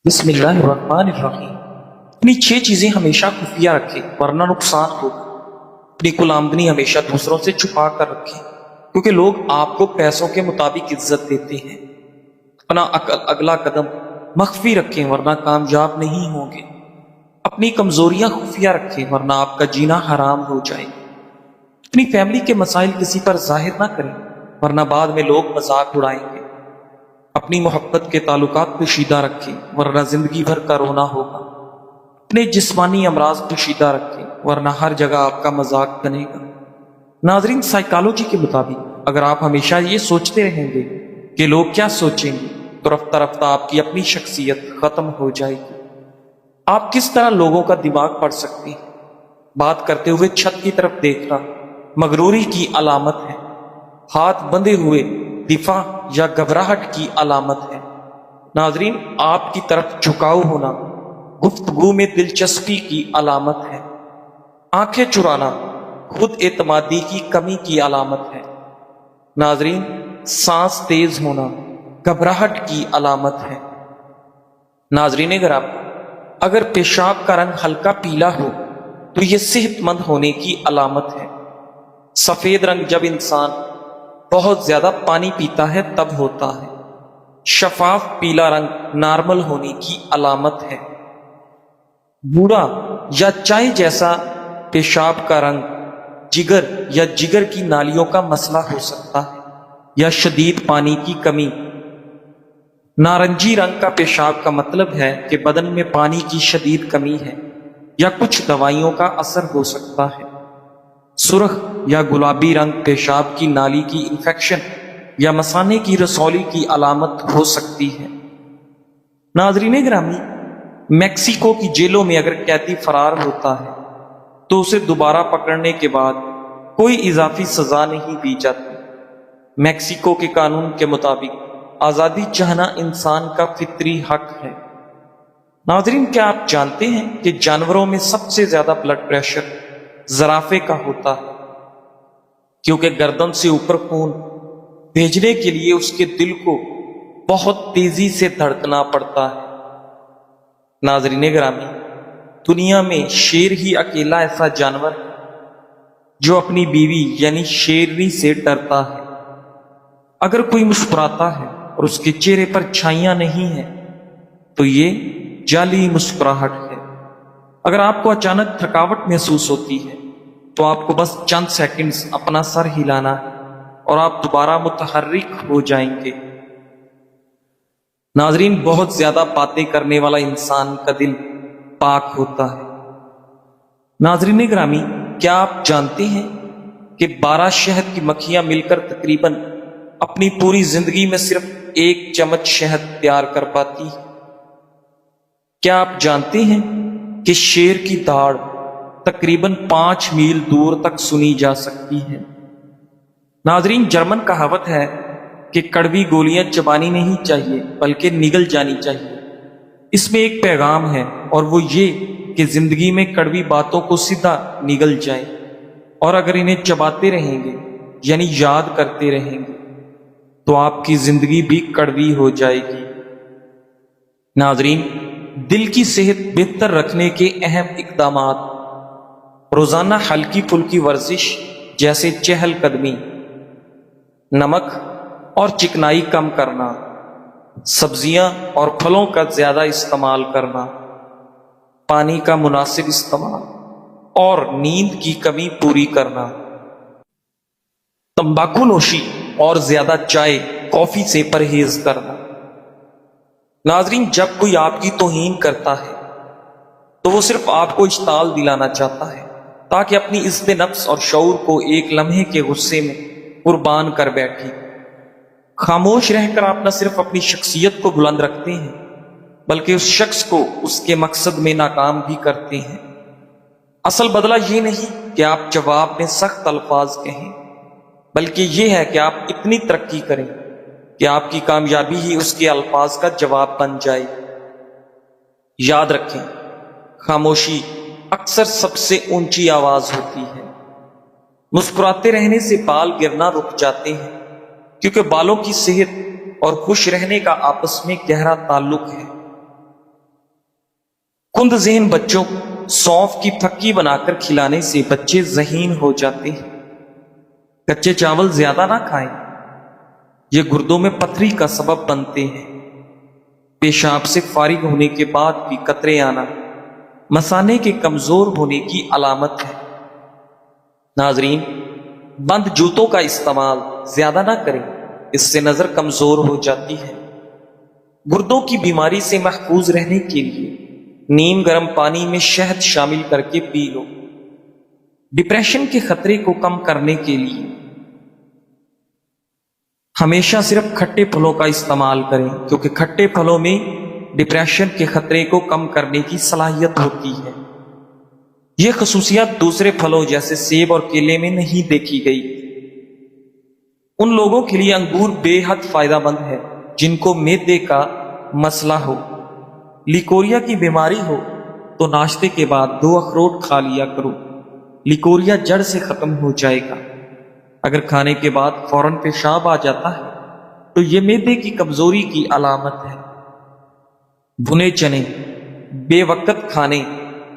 بسم اللہ الرحمن الرحیم۔ اپنی 6 چیزیں ہمیشہ خفیہ رکھیں ورنہ نقصان ہوگا۔ اپنی کل آمدنی ہمیشہ دوسروں سے چھپا کر رکھیں کیونکہ لوگ آپ کو پیسوں کے مطابق عزت دیتے ہیں۔ اپنا اگلا قدم مخفی رکھیں ورنہ کامیاب نہیں ہوں گے۔ اپنی کمزوریاں خفیہ رکھیں ورنہ آپ کا جینا حرام ہو جائے۔ اپنی فیملی کے مسائل کسی پر ظاہر نہ کریں ورنہ بعد میں لوگ مذاق اڑائیں گے۔ اپنی محبت کے تعلقات پوشیدہ رکھیں ورنہ زندگی بھر کا رونا ہوگا۔ اپنے جسمانی امراض پوشیدہ رکھیں ورنہ ہر جگہ آپ کا مذاق بنے گا۔ ناظرین، سائیکالوجی کے مطابق اگر آپ ہمیشہ یہ سوچتے رہیں گے کہ لوگ کیا سوچیں گے تو رفتہ رفتہ آپ کی اپنی شخصیت ختم ہو جائے گی۔ آپ کس طرح لوگوں کا دماغ پڑھ سکتے ہیں؟ بات کرتے ہوئے چھت کی طرف دیکھنا مغروری کی علامت ہے۔ ہاتھ بندھے ہوئے دفاع یا گھبراہٹ کی علامت ہے۔ ناظرین، آپ کی طرف جھکاؤ ہونا گفتگو میں دلچسپی کی علامت ہے۔ آنکھیں چرانا خود اعتمادی کی کمی کی علامت ہے۔ ناظرین، سانس تیز ہونا گھبراہٹ کی علامت ہے۔ ناظرین گرامی، اگر پیشاب کا رنگ ہلکا پیلا ہو تو یہ صحت مند ہونے کی علامت ہے۔ سفید رنگ جب انسان بہت زیادہ پانی پیتا ہے تب ہوتا ہے۔ شفاف پیلا رنگ نارمل ہونے کی علامت ہے۔ بوڑھا یا چائے جیسا پیشاب کا رنگ جگر یا جگر کی نالیوں کا مسئلہ ہو سکتا ہے یا شدید پانی کی کمی۔ نارنجی رنگ کا پیشاب کا مطلب ہے کہ بدن میں پانی کی شدید کمی ہے یا کچھ دوائیوں کا اثر ہو سکتا ہے۔ سرخ یا گلابی رنگ پیشاب کی نالی کی انفیکشن یا مثانے کی رسولی کی علامت ہو سکتی ہے۔ ناظرین گرامی، میکسیکو کی جیلوں میں اگر قیدی فرار ہوتا ہے تو اسے دوبارہ پکڑنے کے بعد کوئی اضافی سزا نہیں دی جاتی۔ میکسیکو کے قانون کے مطابق آزادی چاہنا انسان کا فطری حق ہے۔ ناظرین، کیا آپ جانتے ہیں کہ جانوروں میں سب سے زیادہ بلڈ پریشر زرافے کا ہوتا ہے کیونکہ گردن سے اوپر خون بھیجنے کے لیے اس کے دل کو بہت تیزی سے دھڑکنا پڑتا ہے۔ ناظرین گرامی، دنیا میں شیر ہی اکیلا ایسا جانور ہے جو اپنی بیوی یعنی شیرنی سے ڈرتا ہے۔ اگر کوئی مسکراتا ہے اور اس کے چہرے پر چھائیاں نہیں ہیں تو یہ جعلی مسکراہٹ ہے۔ اگر آپ کو اچانک تھکاوٹ محسوس ہوتی ہے تو آپ کو بس چند سیکنڈز اپنا سر ہلانا ہے اور آپ دوبارہ متحرک ہو جائیں گے۔ ناظرین، بہت زیادہ باتیں کرنے والا انسان کا دل پاک ہوتا ہے۔ ناظرین گرامی، کیا آپ جانتے ہیں کہ 12 شہد کی مکھیاں مل کر تقریباً اپنی پوری زندگی میں صرف 1 چمچ شہد تیار کر پاتی ہے؟ کیا آپ جانتے ہیں کہ شیر کی داڑھ تقریباً 5 میل دور تک سنی جا سکتی ہے؟ ناظرین، جرمن کہاوت ہے کہ کڑوی گولیاں چبانی نہیں چاہیے بلکہ نگل جانی چاہیے۔ اس میں ایک پیغام ہے اور وہ یہ کہ زندگی میں کڑوی باتوں کو سیدھا نگل جائیں، اور اگر انہیں چباتے رہیں گے یعنی یاد کرتے رہیں گے تو آپ کی زندگی بھی کڑوی ہو جائے گی۔ ناظرین، دل کی صحت بہتر رکھنے کے اہم اقدامات: روزانہ ہلکی پھلکی ورزش جیسے چہل قدمی، نمک اور چکنائی کم کرنا، سبزیاں اور پھلوں کا زیادہ استعمال کرنا، پانی کا مناسب استعمال اور نیند کی کمی پوری کرنا، تمباکو نوشی اور زیادہ چائے کافی سے پرہیز کرنا۔ ناظرین، جب کوئی آپ کی توہین کرتا ہے تو وہ صرف آپ کو اشتعال دلانا چاہتا ہے تاکہ اپنی عزت نفس اور شعور کو ایک لمحے کے غصے میں قربان کر بیٹھے۔ خاموش رہ کر آپ نہ صرف اپنی شخصیت کو بلند رکھتے ہیں بلکہ اس شخص کو اس کے مقصد میں ناکام بھی کرتے ہیں۔ اصل بدلہ یہ نہیں کہ آپ جواب میں سخت الفاظ کہیں، بلکہ یہ ہے کہ آپ اتنی ترقی کریں کہ آپ کی کامیابی ہی اس کے الفاظ کا جواب بن جائے۔ یاد رکھیں، خاموشی اکثر سب سے اونچی آواز ہوتی ہے۔ مسکراتے رہنے سے بال گرنا رک جاتے ہیں کیونکہ بالوں کی صحت اور خوش رہنے کا آپس میں گہرا تعلق ہے۔ کند ذہن بچوں کو سونف کی پھکی بنا کر کھلانے سے بچے ذہین ہو جاتے ہیں۔ کچے چاول زیادہ نہ کھائیں، یہ گردوں میں پتھری کا سبب بنتے ہیں۔ پیشاب سے فارغ ہونے کے بعد بھی قطرے آنا مثانے کے کمزور ہونے کی علامت ہے۔ ناظرین، بند جوتوں کا استعمال زیادہ نہ کریں، اس سے نظر کمزور ہو جاتی ہے۔ گردوں کی بیماری سے محفوظ رہنے کے لیے نیم گرم پانی میں شہد شامل کر کے پی لو۔ ڈپریشن کے خطرے کو کم کرنے کے لیے ہمیشہ صرف کھٹے پھلوں کا استعمال کریں، کیونکہ کھٹے پھلوں میں ڈپریشن کے خطرے کو کم کرنے کی صلاحیت ہوتی ہے۔ یہ خصوصیات دوسرے پھلوں جیسے سیب اور کیلے میں نہیں دیکھی گئی۔ ان لوگوں کے لیے انگور بے حد فائدہ مند ہے جن کو معدے کا مسئلہ ہو، لیکوریا کی بیماری ہو تو ناشتے کے بعد 2 اخروٹ کھا لیا کرو، لیکوریا جڑ سے ختم ہو جائے گا۔ اگر کھانے کے بعد فوراً پیشاب آ جاتا ہے تو یہ معدے کی کمزوری کی علامت ہے۔ بھنے چنے بے وقت کھانے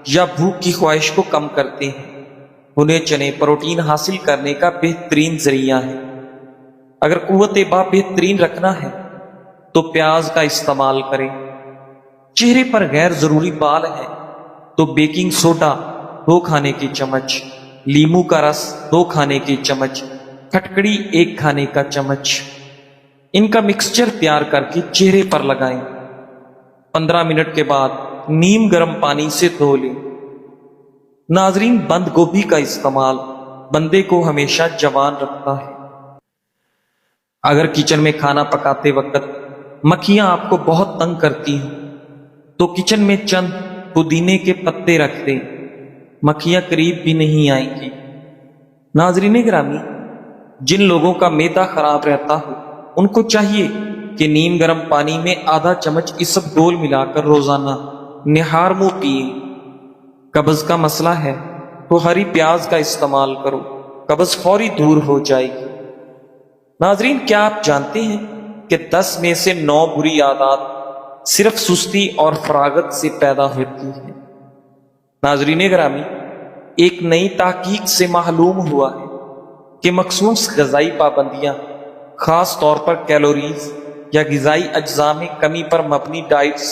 یا بھوک کی خواہش کو کم کرتے ہیں۔ بھنے چنے پروٹین حاصل کرنے کا بہترین ذریعہ ہے۔ اگر قوت با بہترین رکھنا ہے تو پیاز کا استعمال کریں۔ چہرے پر غیر ضروری بال ہے تو بیکنگ سوڈا 2 کھانے کے چمچ، لیموں کا رس 2 کھانے کے چمچ، کھٹکڑی 1 کھانے کا چمچ، ان کا مکسچر تیار کر کے چہرے پر لگائیں۔ 15 منٹ کے بعد نیم گرم پانی سے دھو لیں۔ ناظرین، بند گوبھی کا استعمال بندے کو ہمیشہ جوان رکھتا ہے۔ اگر کچن میں کھانا پکاتے وقت مکھیاں آپ کو بہت تنگ کرتی ہیں تو کچن میں چند پودینے کے پتے رکھ دیں، مکھیاں قریب بھی نہیں آئیں گی۔ ناظرین گرامی، جن لوگوں کا معدہ خراب رہتا ہو ان کو چاہیے کہ نیم گرم پانی میں آدھا چمچ اسب گول ملا کر روزانہ نہار منہ پئیں۔ قبض کا مسئلہ ہے تو ہری پیاز کا استعمال کرو، قبض فوری دور ہو جائے گی۔ ناظرین، کیا آپ جانتے ہیں کہ 10 میں سے 9 بری عادات صرف سستی اور فراغت سے پیدا ہوتی ہیں؟ ناظرین گرامی، ایک نئی تحقیق سے معلوم ہوا ہے کہ مخصوص غذائی پابندیاں، خاص طور پر کیلوریز یا غذائی اجزاء میں کمی پر مبنی ڈائٹس،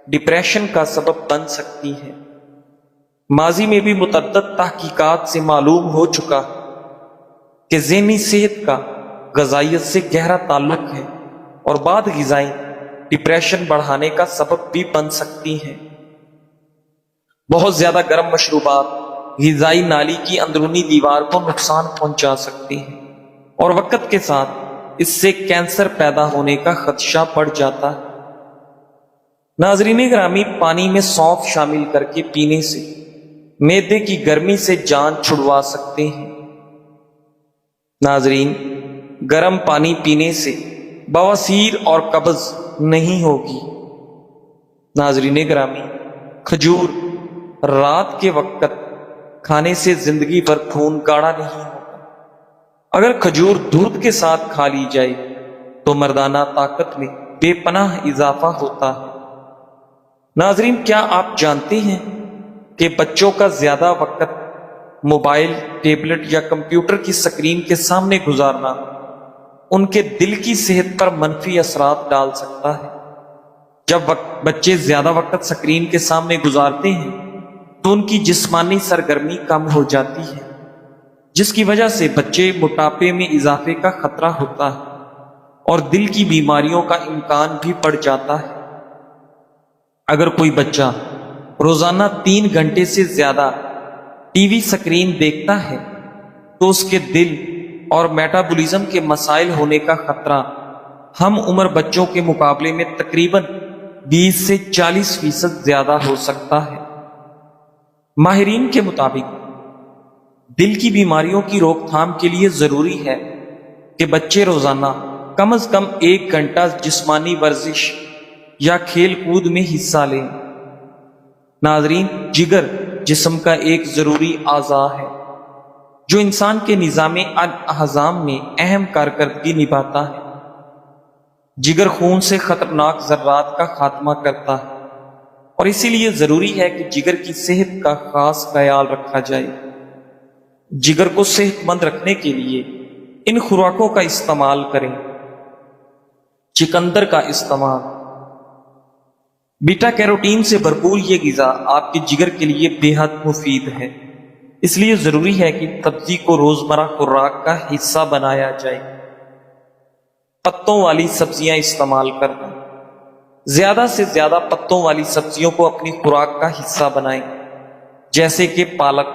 ڈپریشن کا سبب بن سکتی ہیں۔ ماضی میں بھی متعدد تحقیقات سے معلوم ہو چکا کہ ذہنی صحت کا غذائیت سے گہرا تعلق ہے اور بعض غذائیں ڈپریشن بڑھانے کا سبب بھی بن سکتی ہیں۔ بہت زیادہ گرم مشروبات غذائی نالی کی اندرونی دیوار کو نقصان پہنچا سکتے ہیں اور وقت کے ساتھ اس سے کینسر پیدا ہونے کا خدشہ بڑھ جاتا ہے۔ ناظرین گرامی، پانی میں سونف شامل کر کے پینے سے معدے کی گرمی سے جان چھڑوا سکتے ہیں۔ ناظرین، گرم پانی پینے سے بواسیر اور قبض نہیں ہوگی۔ ناظرین گرامی، کھجور رات کے وقت کھانے سے زندگی بھر خون گاڑھا نہیں ہوتا۔ اگر کھجور دودھ کے ساتھ کھا لی جائے تو مردانہ طاقت میں بے پناہ اضافہ ہوتا ہے۔ ناظرین، کیا آپ جانتے ہیں کہ بچوں کا زیادہ وقت موبائل، ٹیبلٹ یا کمپیوٹر کی سکرین کے سامنے گزارنا ان کے دل کی صحت پر منفی اثرات ڈال سکتا ہے؟ جب بچے زیادہ وقت سکرین کے سامنے گزارتے ہیں تو ان کی جسمانی سرگرمی کم ہو جاتی ہے، جس کی وجہ سے بچے موٹاپے میں اضافے کا خطرہ ہوتا ہے اور دل کی بیماریوں کا امکان بھی بڑھ جاتا ہے۔ اگر کوئی بچہ روزانہ 3 گھنٹے سے زیادہ ٹی وی سکرین دیکھتا ہے تو اس کے دل اور میٹابولزم کے مسائل ہونے کا خطرہ ہم عمر بچوں کے مقابلے میں تقریباً 20 سے 40% زیادہ ہو سکتا ہے۔ ماہرین کے مطابق دل کی بیماریوں کی روک تھام کے لیے ضروری ہے کہ بچے روزانہ کم از کم 1 گھنٹہ جسمانی ورزش یا کھیل کود میں حصہ لیں۔ ناظرین، جگر جسم کا ایک ضروری اعضاء ہے جو انسان کے نظام اعضام میں اہم کارکردگی نبھاتا ہے۔ جگر خون سے خطرناک ذرات کا خاتمہ کرتا ہے اور اسی لیے ضروری ہے کہ جگر کی صحت کا خاص خیال رکھا جائے۔ جگر کو صحت مند رکھنے کے لیے ان خوراکوں کا استعمال کریں۔ چقندر کا استعمال۔ بیٹا کیروٹین سے بھرپور یہ غذا آپ کے جگر کے لیے بے حد مفید ہے، اس لیے ضروری ہے کہ سبزی کو روزمرہ خوراک کا حصہ بنایا جائے۔ پتوں والی سبزیاں استعمال کرنا۔ زیادہ سے زیادہ پتوں والی سبزیوں کو اپنی خوراک کا حصہ بنائیں، جیسے کہ پالک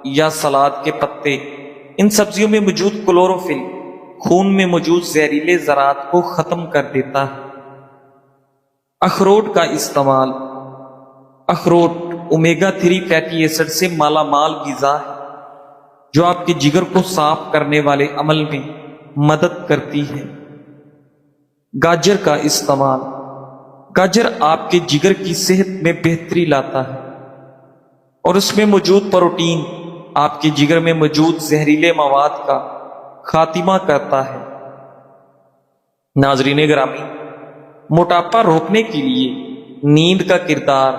یا سلاد کے پتے۔ ان سبزیوں میں موجود کلوروفل خون میں موجود زہریلے ذرات کو ختم کر دیتا ہے۔ اخروٹ کا استعمال۔ اخروٹ اومیگا 3 فیٹی ایسڈ سے مالا مال غذا ہے جو آپ کے جگر کو صاف کرنے والے عمل میں مدد کرتی ہے۔ گاجر کا استعمال۔ گاجر آپ کے جگر کی صحت میں بہتری لاتا ہے اور اس میں موجود پروٹین آپ کے جگر میں موجود زہریلے مواد کا خاتمہ کرتا ہے۔ ناظرین گرامی، موٹاپا روکنے کے لیے نیند کا کردار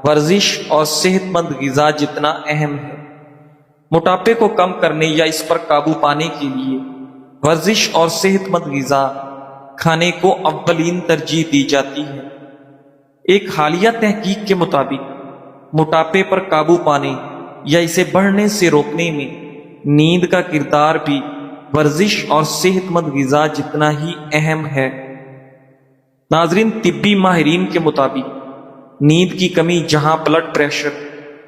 ورزش اور صحت مند غذا جتنا اہم ہے۔ موٹاپے کو کم کرنے یا اس پر قابو پانے کے لیے ورزش اور صحت مند غذا کھانے کو اولین ترجیح دی جاتی ہے۔ ایک حالیہ تحقیق کے مطابق موٹاپے پر قابو پانے یا اسے بڑھنے سے روکنے میں نیند کا کردار بھی ورزش اور صحت مند غذا جتنا ہی اہم ہے۔ ناظرین، طبی ماہرین کے مطابق نیند کی کمی جہاں بلڈ پریشر،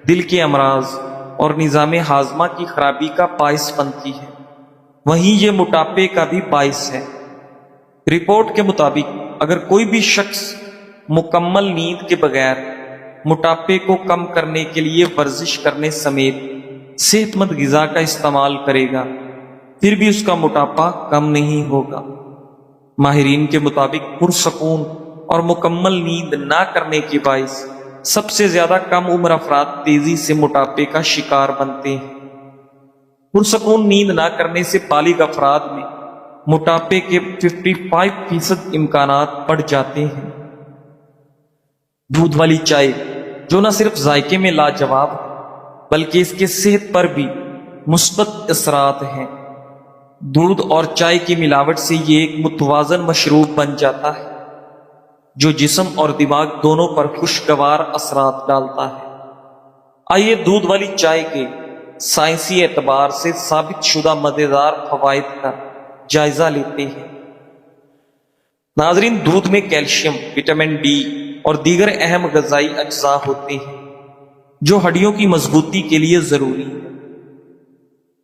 دل کے امراض اور نظام ہاضمہ کی خرابی کا باعث بنتی ہے، وہیں یہ موٹاپے کا بھی باعث ہے۔ رپورٹ کے مطابق اگر کوئی بھی شخص مکمل نیند کے بغیر موٹاپے کو کم کرنے کے لیے ورزش کرنے سمیت صحت مند غذا کا استعمال کرے گا، پھر بھی اس کا موٹاپا کم نہیں ہوگا۔ ماہرین کے مطابق پرسکون اور مکمل نیند نہ کرنے کے باعث سب سے زیادہ کم عمر افراد تیزی سے موٹاپے کا شکار بنتے ہیں۔ پرسکون نیند نہ کرنے سے بالغ افراد میں موٹاپے کے 55% امکانات بڑھ جاتے ہیں۔ دودھ والی چائے، جو نہ صرف ذائقے میں لاجواب بلکہ اس کے صحت پر بھی مثبت اثرات ہیں۔ دودھ اور چائے کی ملاوٹ سے یہ ایک متوازن مشروب بن جاتا ہے جو جسم اور دماغ دونوں پر خوشگوار اثرات ڈالتا ہے۔ آئیے دودھ والی چائے کے سائنسی اعتبار سے ثابت شدہ مزیدار فوائد کا جائزہ لیتے ہیں۔ ناظرین، دودھ میں کیلشیم، وٹامن ڈی اور دیگر اہم غذائی اجزاء ہوتے ہیں جو ہڈیوں کی مضبوطی کے لیے ضروری ہے۔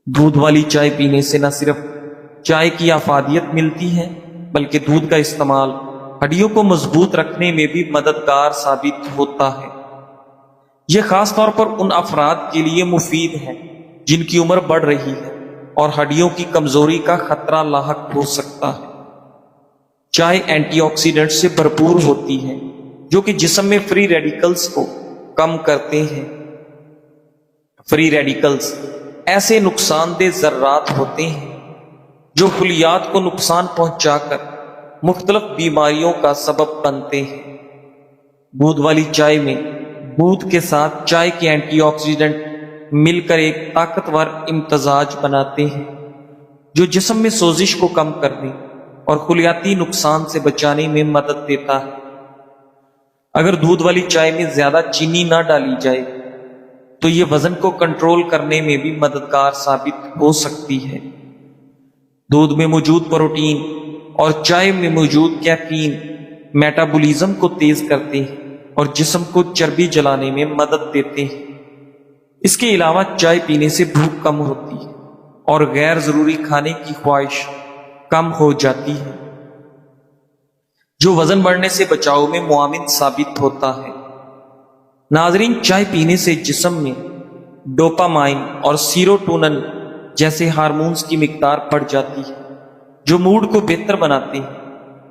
دودھ والی چائے پینے سے نہ صرف چائے کی افادیت ملتی ہے بلکہ دودھ کا استعمال ہڈیوں کو مضبوط رکھنے میں بھی مددگار ثابت ہوتا ہے۔ یہ خاص طور پر ان افراد کے لیے مفید ہے جن کی عمر بڑھ رہی ہے اور ہڈیوں کی کمزوری کا خطرہ لاحق ہو سکتا ہے۔ چائے اینٹی آکسیڈنٹ سے بھرپور ہوتی ہے جو کہ جسم میں فری ریڈیکلز کو کم کرتے ہیں۔ فری ریڈیکلز ایسے نقصان دہ ذرات ہوتے ہیں جو خلیات کو نقصان پہنچا کر مختلف بیماریوں کا سبب بنتے ہیں۔ دودھ والی چائے میں دودھ کے ساتھ چائے کے اینٹی آکسیڈنٹ مل کر ایک طاقتور امتزاج بناتے ہیں جو جسم میں سوزش کو کم کرنے اور خلیاتی نقصان سے بچانے میں مدد دیتا ہے۔ اگر دودھ والی چائے میں زیادہ چینی نہ ڈالی جائے تو یہ وزن کو کنٹرول کرنے میں بھی مددگار ثابت ہو سکتی ہے۔ دودھ میں موجود پروٹین اور چائے میں موجود کیفین میٹابولزم کو تیز کرتے ہیں اور جسم کو چربی جلانے میں مدد دیتے ہیں۔ اس کے علاوہ چائے پینے سے بھوک کم ہوتی ہے اور غیر ضروری کھانے کی خواہش کم ہو جاتی ہے جو وزن بڑھنے سے بچاؤ میں معاون ثابت ہوتا ہے۔ ناظرین، چائے پینے سے جسم میں ڈوپامائن اور سیروٹونن جیسے ہارمونز کی مقدار بڑھ جاتی ہے جو موڈ کو بہتر بناتے ہیں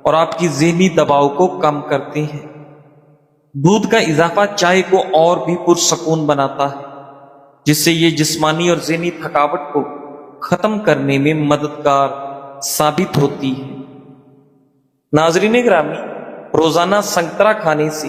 اور آپ کی ذہنی دباؤ کو کم کرتے ہیں۔ دودھ کا اضافہ چائے کو اور بھی پرسکون بناتا ہے جس سے یہ جسمانی اور ذہنی تھکاوٹ کو ختم کرنے میں مددگار ثابت ہوتی ہے۔ ناظرین گرامی، روزانہ سنگترا کھانے سے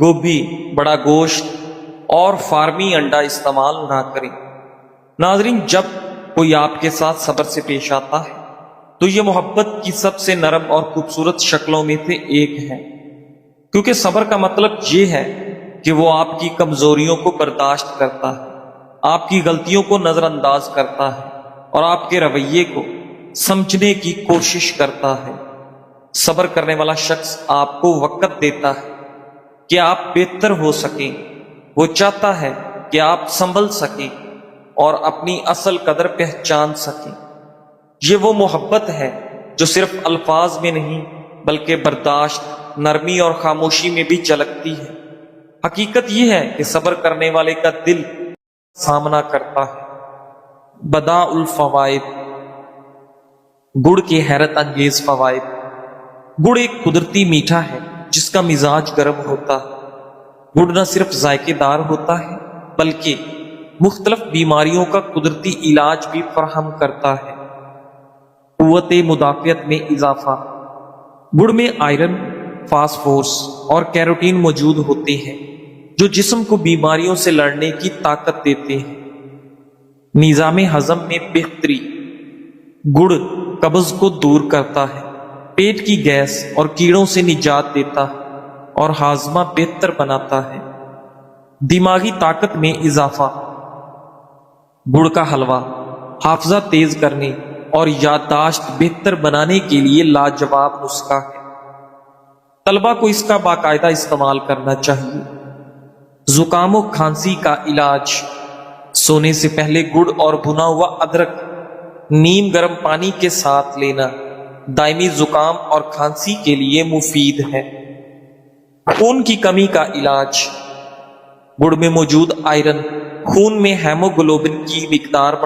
گوبھی، بڑا گوشت اور فارمی انڈا استعمال نہ کریں۔ ناظرین، جب کوئی آپ کے ساتھ صبر سے پیش آتا ہے تو یہ محبت کی سب سے نرم اور خوبصورت شکلوں میں سے ایک ہے، کیونکہ صبر کا مطلب یہ ہے کہ وہ آپ کی کمزوریوں کو برداشت کرتا ہے، آپ کی غلطیوں کو نظر انداز کرتا ہے اور آپ کے رویے کو سمجھنے کی کوشش کرتا ہے۔ صبر کرنے والا شخص آپ کو وقت دیتا ہے کہ آپ بہتر ہو سکیں، وہ چاہتا ہے کہ آپ سنبھل سکیں اور اپنی اصل قدر پہچان سکیں۔ یہ وہ محبت ہے جو صرف الفاظ میں نہیں بلکہ برداشت، نرمی اور خاموشی میں بھی جھلکتی ہے۔ حقیقت یہ ہے کہ صبر کرنے والے کا دل سامنا کرتا ہے۔ بداء الفوائد، گڑ کے حیرت انگیز فوائد۔ گڑ ایک قدرتی میٹھا ہے جس کا مزاج گرم ہوتا ہے۔ گڑ نہ صرف ذائقے دار ہوتا ہے بلکہ مختلف بیماریوں کا قدرتی علاج بھی فراہم کرتا ہے۔ قوت مدافعت میں اضافہ۔ گڑ میں آئرن، فاسفورس اور کیروٹین موجود ہوتے ہیں جو جسم کو بیماریوں سے لڑنے کی طاقت دیتے ہیں۔ نظام ہضم میں بہتری۔ گڑ قبض کو دور کرتا ہے، پیٹ کی گیس اور کیڑوں سے نجات دیتا ہے اور ہاضمہ بہتر بناتا ہے۔ دماغی طاقت میں اضافہ۔ گڑ کا حلوہ حافظہ تیز کرنے اور یادداشت بہتر بنانے کے لیے لاجواب نسخہ ہے۔ طلبہ کو اس کا باقاعدہ استعمال کرنا چاہیے۔ زکام و کھانسی کا علاج۔ سونے سے پہلے گڑ اور بھنا ہوا ادرک نیم گرم پانی کے ساتھ لینا دائمی زکام اور کھانسی کے لیے مفید ہے۔ خون کی کمی کا علاج۔ گڑ میں موجود آئرن خون میں ہیموگلوبن کی مقدار